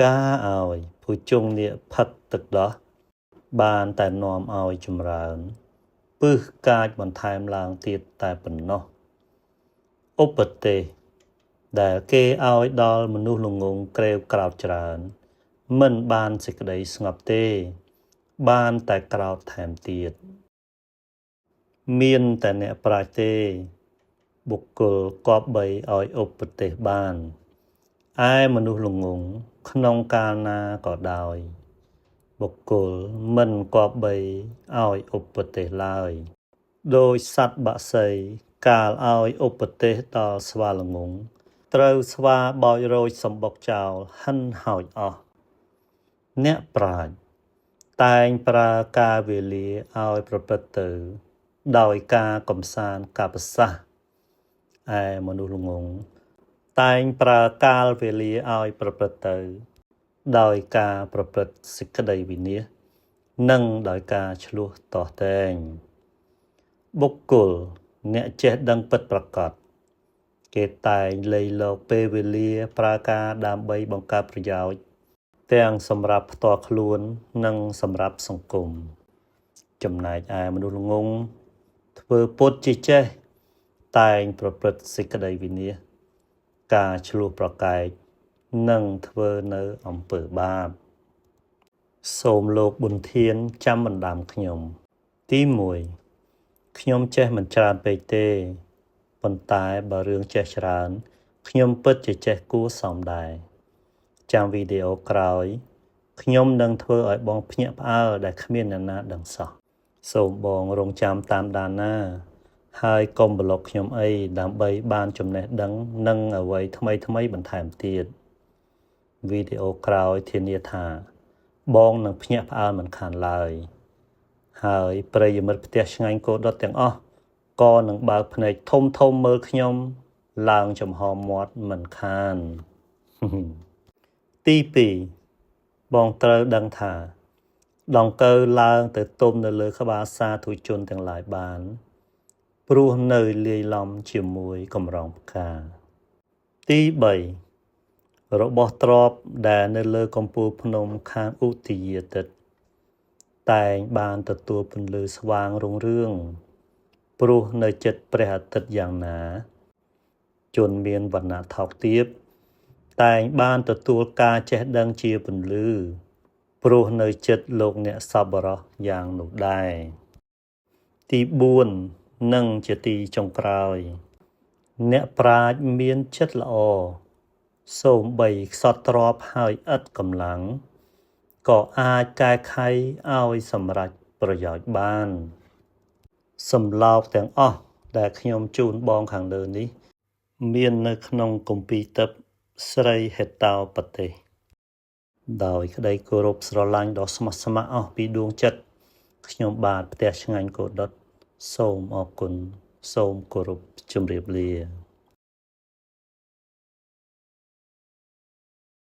ការឲ្យភុជង្គនាគផឹកទឹកដោះបានតែនាំឲ្យចម្រើនពឹសកាចបន្ថែមឡើងទៀតតែប៉ុណ្ណោះឧបទេសដែលគេឲ្យដល់មនុស្សល្ងងក្រេវក្រោធច្រើនមិនបានសេចក្តីស្ងប់ទេបានតែក្រោធថែមទៀតមានតែអ្នកប្រាជ្ញទេបុគ្គលគប្បីឲ្យឧបទេសបានឯមនុស្សល្ងងក្នុងកាលណាក៏ដោយបុគ្គលមិនគប្បីឲ្យឧបទេសឡើយដោយសត្វបក្សីកាលឲ្យឧបទេសដល់ស្វាល្ងងត្រូវស្វាបោចរោចសម្បុកចោលហិនហោចអស់អ្នកប្រាជ្ញតែងប្រើកាលវេលាឲ្យប្រព្រឹត្តទៅដោយការកំសាន្តកប្បសាសន៍ឯមនុស្សល្ងងតែងប្រើកាលវេលាឲ្យប្រព្រឹត្តទៅដោយការប្រព្រឹត្តសេចក្តីវិនាសនិងដោយការឈ្លោះទាស់ទែងបុគ្គលអ្នកចេះដឹងពិតប្រាកដគេតែងលៃលោកពេលវេលាប្រើការដើម្បីបង្កើតប្រយោជន៍ទាំងសម្រាប់ផ្ទាល់ខ្លួននិងសម្រាប់សង្គមចំណែកឯមនុស្សល្ងងធ្វើពុតជាចេះតែងប្រព្រឹត្តសេចក្តីវិនាសការឈ្លោះប្រកែកនិងធ្វើនៅអំពើបាបសូមលោកប៊ុនធានចាំបណ្ដាំខ្ញុំទី1ខ្ញុំចេះមិនច្រើនពេកទេប៉ុន្តែបើរឿងចេះច្រើនខ្ញុំពិតជាចេះគួរសមដែរចាំវីដេអូក្រោយខ្ញុំនឹងធ្វើឲ្យបងភ្ញាក់ផ្អើលដែលគ្មានអ្នកណាដឹងសោះសូមបងរងចាំតាមដានណាហើយកុំប្លុកខ្ញុំអីដើម្បីបានចំណេះដឹងនិងអ្វីថ្មីបន្ថែមទៀតវីដេអូក្រោយធានាថាបងនឹងភ្ញាក់ផ្អើលមិនខានឡើយហើយប្រិយមិត្តផ្ទះឆ្ងាញ់គោដុតទាំងអស់ក៏នឹងបើកភ្នែកធំមើលខ្ញុំឡើងចំហមាត់មិនខានទី2បងត្រូវដឹងថាដង្កូវឡើងទៅទុំនៅលើក្បាលសាធុជនទាំងឡាយបានព្រោះនៅលាយឡំជាមួយកម្រងផ្កាទី3របស់ទ្រព្យដែលនៅលើកំពូលភ្នំខាងឧទ្យាទិត្យតែងបានទទួលពន្លឺស្វាងរុងរឿងព្រោះនៅជិតព្រះអាទិត្យយ៉ាងណាជនមានវណ្ណៈថោកទាបតែងបានទទួលការចេះដឹងជាពន្លឺព្រោះនៅជិតលោកអ្នកសប្បុរសយ៉ាងនោះដែរទី4និងជាទីចុងក្រោយអ្នកប្រាជ្ញមានចិត្តល្អសូម្បីខ្សត់ទ្រព្យហើយឥតកម្លាំងក៏អាចកែខៃឲ្យសម្រេចប្រយោជន៍បានសំឡោកទាំងអស់ដែលខ្ញុំជូនបងខាងលើនេះមាននៅក្នុងគម្ពីរទិព្វស្រីហេតោបទេសដោយក្តីគោរពស្រឡាញ់ដ៏ស្មោះស្ម័គ្រអស់ពីដួងចិត្តខ្ញុំបាទផ្ទះឆ្ងាញ់គោដុតសូមអរគុណសូមគោរពជម្រាបលា